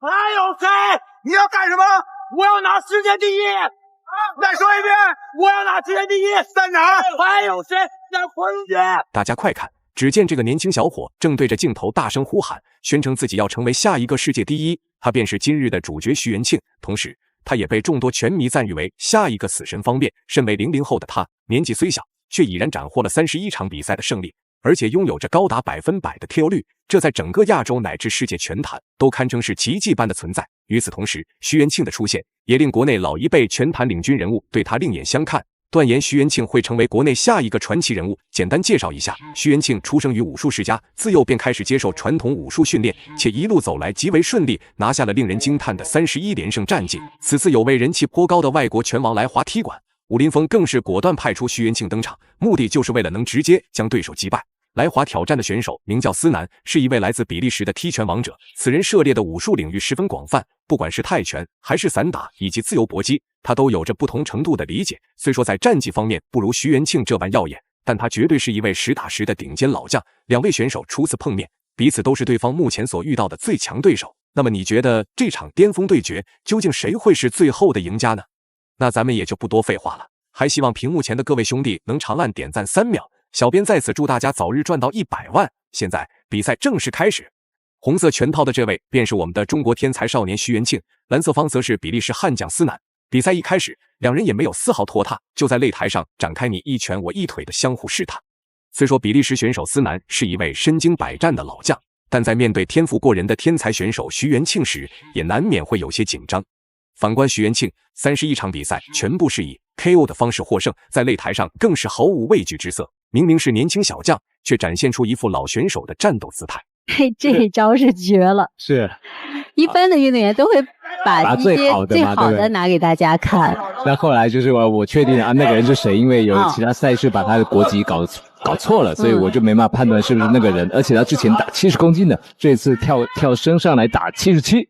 还有谁？你要干什么？我要拿世界第一！再说一遍，我要拿世界第一！在哪儿？还有谁？在昆姐！大家快看！只见这个年轻小伙正对着镜头大声呼喊，宣称自己要成为下一个世界第一。他便是今日的主角徐元庆，同时他也被众多拳迷赞誉为下一个死神方便。身为00后的他，年纪虽小，却已然斩获了31场比赛的胜利，而且拥有着高达100%的 KO 率，这在整个亚洲乃至世界拳坛都堪称是奇迹般的存在。与此同时，徐元庆的出现也令国内老一辈拳坛领军人物对他另眼相看，断言徐元庆会成为国内下一个传奇人物。简单介绍一下，徐元庆出生于武术世家，自幼便开始接受传统武术训练，且一路走来极为顺利，拿下了令人惊叹的31连胜战绩。此次有位人气颇高的外国拳王来华踢馆，武林风更是果断派出徐元庆登场，目的就是为了能直接将对手击败。来华挑战的选手名叫思南，是一位来自比利时的踢拳王者。此人涉猎的武术领域十分广泛，不管是泰拳还是散打以及自由搏击，他都有着不同程度的理解。虽说在战绩方面不如徐元庆这般耀眼，但他绝对是一位实打实的顶尖老将。两位选手初次碰面，彼此都是对方目前所遇到的最强对手。那么你觉得这场巅峰对决究竟谁会是最后的赢家呢？那咱们也就不多废话了，还希望屏幕前的各位兄弟能长按点赞3秒。小编在此祝大家早日赚到100万！现在比赛正式开始，红色拳套的这位便是我们的中国天才少年徐元庆，蓝色方则是比利时悍将思南。比赛一开始，两人也没有丝毫拖沓，就在擂台上展开你一拳我一腿的相互试探。虽说比利时选手思南是一位身经百战的老将，但在面对天赋过人的天才选手徐元庆时，也难免会有些紧张。反观徐元庆，31场比赛全部是以 KO 的方式获胜，在擂台上更是毫无畏惧之色。明明是年轻小将，却展现出一副老选手的战斗姿态。这一招是绝了，是一般的运动员都会把一些最好的拿给大家看。那后来就是我确定啊，那个人是谁，因为有其他赛事把他的国籍搞错了，所以我就没办法判断是不是那个人。而且他之前打70公斤的，这次跳升上来打77。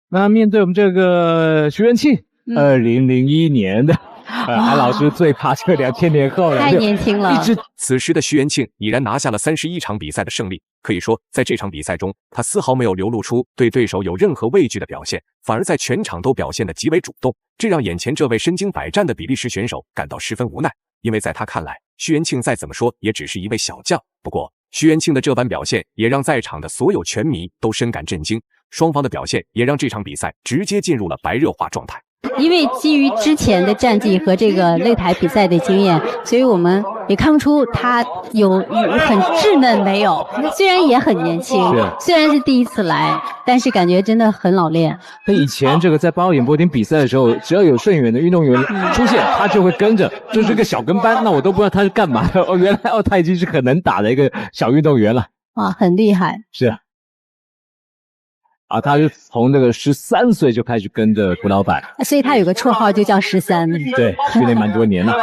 那面对我们这个徐元庆，2001年的。韩老师最怕这2千年后了，太年轻了。此时的徐元庆已然拿下了31场比赛的胜利，可以说在这场比赛中，他丝毫没有流露出对对手有任何畏惧的表现，反而在全场都表现得极为主动，这让眼前这位身经百战的比利时选手感到十分无奈。因为在他看来，徐元庆再怎么说也只是一位小将。不过，徐元庆的这般表现也让在场的所有拳迷都深感震惊，双方的表现也让这场比赛直接进入了白热化状态。因为基于之前的战绩和这个擂台比赛的经验，所以我们也看不出他有很稚嫩没有，虽然也很年轻，虽然是第一次来，但是感觉真的很老练。他以前这个在8号演播厅比赛的时候，只要有顺远的运动员出现，他就会跟着，就是个小跟班，那我都不知道他是干嘛的。原来他已经是很能打的一个小运动员了。哇，很厉害。是啊，他是从那个13岁就开始跟着胡老板，所以他有个绰号就叫13。对，训练蛮多年了。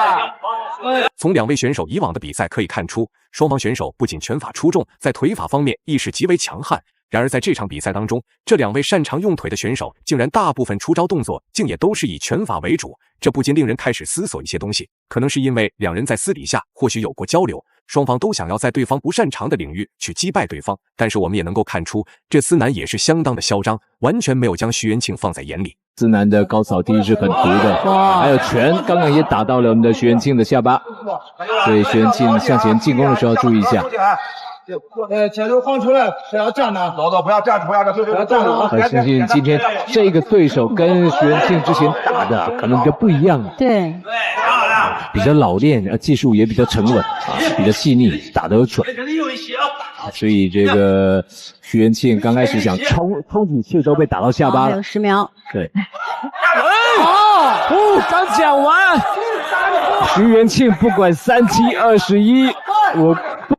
从两位选手以往的比赛可以看出，双方选手不仅拳法出众，在腿法方面亦是极为强悍。然而在这场比赛当中，这两位擅长用腿的选手竟然大部分出招动作竟也都是以拳法为主，这不禁令人开始思索一些东西。可能是因为两人在私底下或许有过交流，双方都想要在对方不擅长的领域去击败对方。但是我们也能够看出，这思南也是相当的嚣张，完全没有将徐元庆放在眼里。思南的高扫踢是很毒的，还有拳刚刚也打到了我们的徐元庆的下巴，所以徐元庆向前进攻的时候要注意一下。前头放出来，不要站着，老不要站着，不要站着，不要站着。很相信今天这个对手跟徐元庆之前打的可能比较不一样，对，比较老练，技术也比较沉稳，比较细腻，打得准。所以这个徐元庆刚开始想冲几次都被打到下巴了。还有10秒。对。刚讲完。徐元庆不管37-21，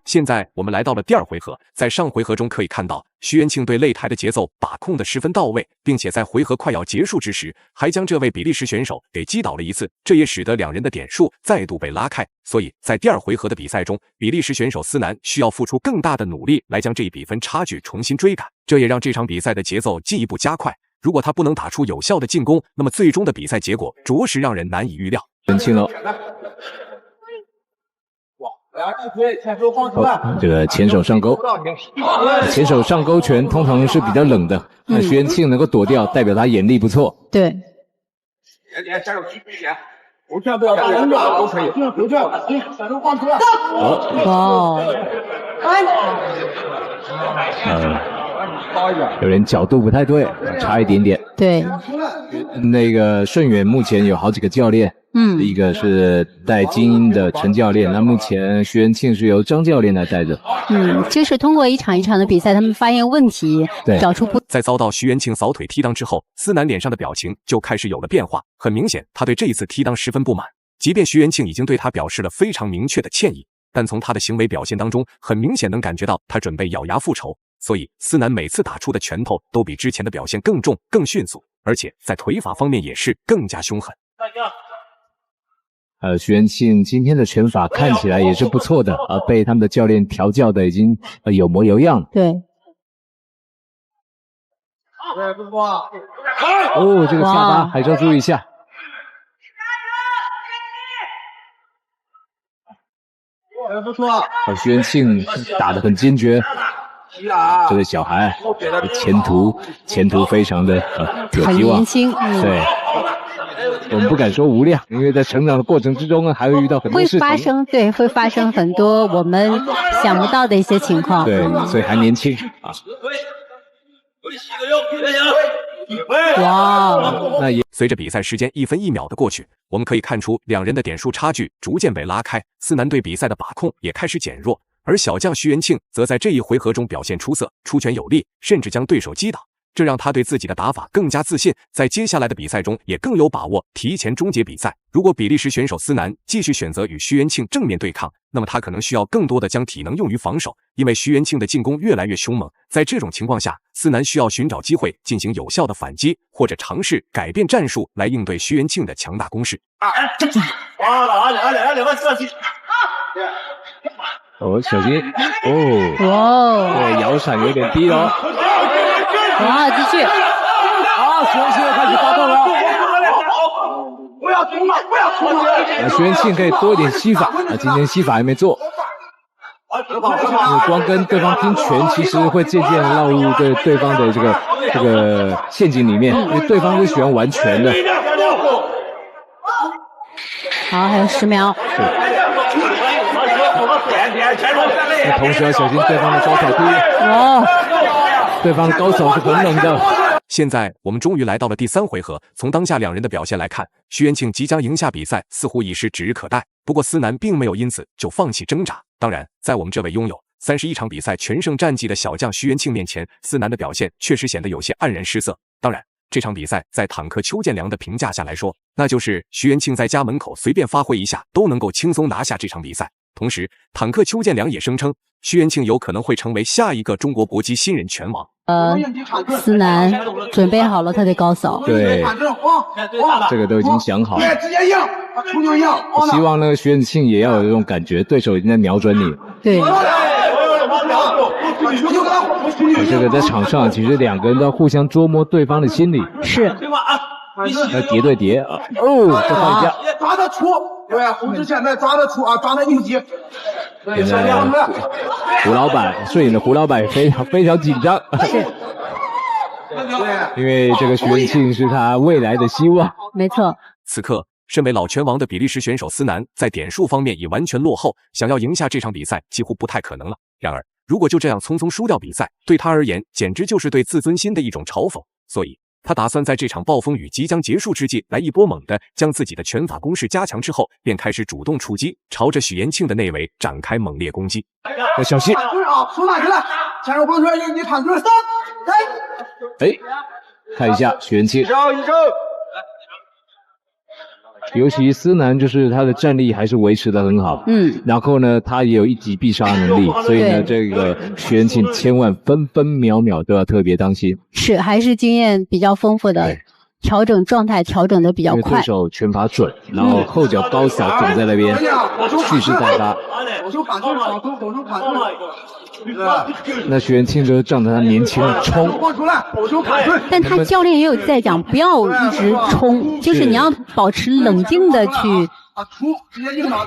现在我们来到了第2回合，在上回合中可以看到，徐元庆对擂台的节奏把控的十分到位，并且在回合快要结束之时，还将这位比利时选手给击倒了一次，这也使得两人的点数再度被拉开。所以在第2回合的比赛中，比利时选手思南需要付出更大的努力来将这一比分差距重新追赶，这也让这场比赛的节奏进一步加快。如果他不能打出有效的进攻，那么最终的比赛结果着实让人难以预料。元庆了。这个前手上钩，前手上钩拳通常是比较冷的，那徐元庆能够躲掉，代表他眼力不错。对。下手举一点，不需要不要打人都可以，不需要，下手放出来。哇！有人角度不太对，差一点点。对。那个顺远目前有好几个教练。一个是带精英的陈教练，那目前徐元庆是由张教练来带着。就是通过一场一场的比赛，他们发现问题，找出不。在遭到徐元庆扫腿踢裆之后，思南脸上的表情就开始有了变化。很明显，他对这一次踢裆十分不满。即便徐元庆已经对他表示了非常明确的歉意，但从他的行为表现当中，很明显能感觉到他准备咬牙复仇。所以，思南每次打出的拳头都比之前的表现更重、更迅速，而且在腿法方面也是更加凶狠。徐元庆今天的拳法看起来也是不错的，被他们的教练调教的已经有模有样。对。哦，这个下巴还是要注意一下。不错。徐元庆打得很坚决。这个小孩前途非常的有希望。很年轻。对。我们不敢说无量，因为在成长的过程之中呢，还会遇到很多事情，会发生很多我们想不到的一些情况。对，所以还年轻啊。哇！那也随着比赛时间1分1秒的过去，我们可以看出两人的点数差距逐渐被拉开，思南对比赛的把控也开始减弱，而小将徐元庆则在这一回合中表现出色，出拳有力，甚至将对手击倒。这让他对自己的打法更加自信，在接下来的比赛中也更有把握提前终结比赛。如果比利时选手思南继续选择与徐元庆正面对抗，那么他可能需要更多的将体能用于防守，因为徐元庆的进攻越来越凶猛。在这种情况下，思南需要寻找机会进行有效的反击，或者尝试改变战术来应对徐元庆的强大攻势。哦，小心！对，摇闪有点低哦。哇，继续！徐元庆开始发动了。不要冲了，不要冲了！徐元庆可以多一点吸法，今天吸法还没做。光跟对方拼拳，其实会渐渐落入对方的这个陷阱里面，因为对方是喜欢玩拳的。好，还有10秒。那同时要小心对方的高扫踢。对方高手是很冷的。现在我们终于来到了第3回合，从当下两人的表现来看，徐元庆即将赢下比赛似乎已是指日可待。不过思南并没有因此就放弃挣扎。当然，在我们这位拥有31场比赛全胜战绩的小将徐元庆面前，思南的表现确实显得有些黯然失色。当然，这场比赛在坦克邱建良的评价下来说，那就是徐元庆在家门口随便发挥一下都能够轻松拿下这场比赛。同时，坦克邱建良也声称，徐元庆有可能会成为下一个中国搏击新人拳王。思南准备好了他的高扫，对，这个都已经想好了。直接硬，出就硬。我希望那个徐元庆也要有这种感觉，对手已经在瞄准你。对。这个在场上，其实两个人都要互相捉摸对方的心理。是。要叠对叠啊！哦，再放一下，抓得出，对，胡志现在抓得出啊，抓得应急。现在胡老板顺眼的胡老板非常紧张，是，因为这个徐元庆是他未来的希望。没错。此刻，身为老拳王的比利时选手思南在点数方面已完全落后，想要赢下这场比赛几乎不太可能了。然而，如果就这样匆匆输掉比赛，对他而言简直就是对自尊心的一种嘲讽。所以，他打算在这场暴风雨即将结束之际来一波猛的，将自己的拳法攻势加强之后，便开始主动出击，朝着许延庆的内围展开猛烈攻击。要小心！手拿起来，前手放出来，你看准3、2，看一下许延庆。尤其思南就是他的战力还是维持得很好，然后呢，他也有一击必杀能力，所以呢，这个徐元庆千万分分秒秒都要特别当心。是，还是经验比较丰富的，调整状态调整的比较快。对手拳法准，然后后脚高扫顶在那边，蓄势待发。那徐元庆就是仗着他年轻冲，但他教练也有在讲，不要一直冲，就是你要保持冷静的去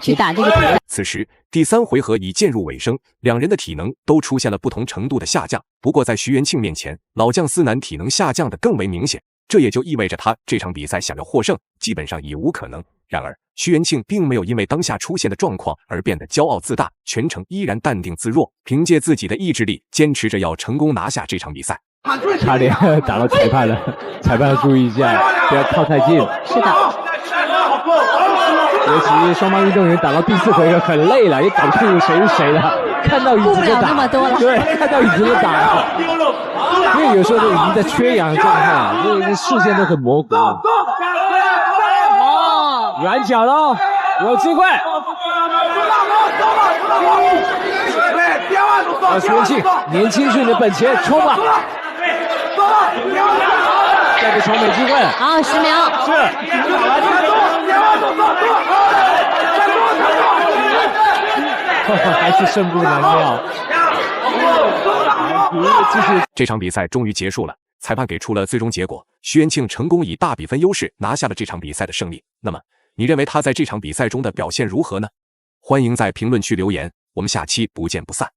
去打这个比赛。此时第3回合已渐入尾声，两人的体能都出现了不同程度的下降。不过在徐元庆面前，老将思南体能下降的更为明显，这也就意味着他这场比赛想要获胜，基本上已无可能。然而，徐元庆并没有因为当下出现的状况而变得骄傲自大，全程依然淡定自若，凭借自己的意志力，坚持着要成功拿下这场比赛。差点打到裁判了，裁判要注意一下，不要靠太近。是的。尤其双方运动员打到第4回合很累了，也搞不清楚谁是谁了，看到椅子就打，那么多了对，看到椅子就打，因为有时候都已经在缺氧的状态，因为视线都很模糊。软脚喽，有机会。徐元庆，年轻是你的本钱，冲吧！再给超美机会。好，10秒。是。还是胜负难料。这场比赛终于结束了，裁判给出了最终结果，徐元庆成功以大比分优势拿下了这场比赛的胜利。那么，你认为他在这场比赛中的表现如何呢？欢迎在评论区留言，我们下期不见不散。